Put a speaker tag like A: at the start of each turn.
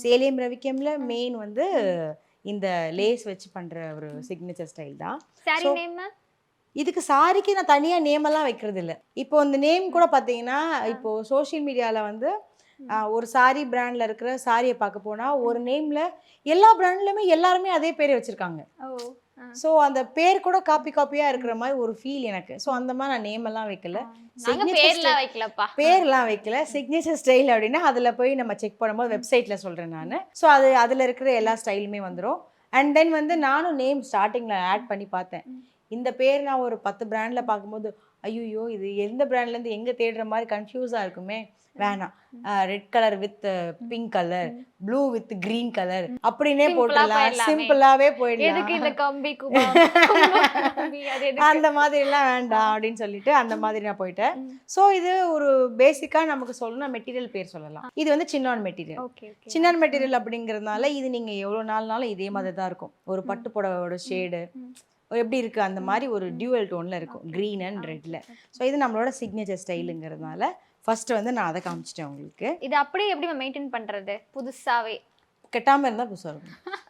A: சேலியம் ரவிக்கம்ல main வந்து இந்த lace வச்சு பண்ற ஒரு சிக்னேச்சர் ஸ்டைல் தான்.
B: Sorry name ma'am?
A: இதுக்கு சாரிக்கு நான் தனியா நேம் எல்லாம் வைக்கிறது இல்ல. இப்போ இந்த நேம் கூட பாத்தீங்கன்னா இப்போ சோஷியல் மீடியால வந்து ஒரு சாரி பிராண்ட்ல இருக்கிற சாரியை பார்க்க போனா ஒரு நேம்ல எல்லா பிராண்ட்லயுமே எல்லாருமே அதே பேரை வச்சிருக்காங்க.
B: ஓ.
A: ஸோ அந்த பேர் கூட காப்பியா இருக்கிற மாதிரி ஒரு ஃபீல் எனக்கு. ஸோ அந்த மாதிரி நான் நேம் எல்லாம் வைக்கல.
B: நாங்க பேர்லாம் வைக்கலப்பா.
A: பேர்லாம் வைக்கல. சிக்னேச்சர் ஸ்டைல் அப்படின்னா அதில் போய் நம்ம செக் பண்ணும்போது வெப்சைட்டில் சொல்கிறேன் நான். ஸோ அதில் இருக்கிற எல்லா ஸ்டைலுமே வந்துடும். அண்ட் தென் வந்து நானும் நேம் ஸ்டார்டிங்கில் ஆட் பண்ணி பார்த்தேன். இந்த பேர் நான் ஒரு 10 பிராண்டில் பார்க்கும்போது ஐயோ இது எந்த பிராண்ட்லேருந்து எங்கே தேடுற மாதிரி கன்ஃபியூஸாக இருக்குமே, வேணாம். Red colour with pink colour, blue with green colour அப்படின்னே போட்டுடலாம். சிம்பிளாவே போயிடலாம். அந்த மாதிரிலாம் வேண்டாம் அப்படின்னு சொல்லிட்டு அந்த மாதிரி நான் போயிட்டேன். ஸோ இது ஒரு பேசிக்காக நமக்கு சொல்லணும் மெட்டீரியல் பேர் சொல்லலாம். இது வந்து சின்னான் மெட்டீரியல். சின்னான் மெட்டீரியல் அப்படிங்கிறதுனால இது நீங்கள் எவ்வளோ நாள்னாலும் இதே மாதிரி தான் இருக்கும். ஒரு பட்டு புடவோட ஷேடு எப்படி இருக்குது அந்த மாதிரி ஒரு டியூவல் டோனில் இருக்கும், க்ரீன் அண்ட் ரெட்டில். ஸோ இது நம்மளோட சிக்னேச்சர் ஸ்டைலுங்கிறதுனால ஃபர்ஸ்ட் வந்து நான் அதை காமிச்சிட்டேன் உங்களுக்கு.
B: இது அப்படியே எப்படி மெயின்டைன் பண்ணுறது புதுசாகவே?
A: கெட்டாமல் இருந்தால் புதுசாக இருக்கும்.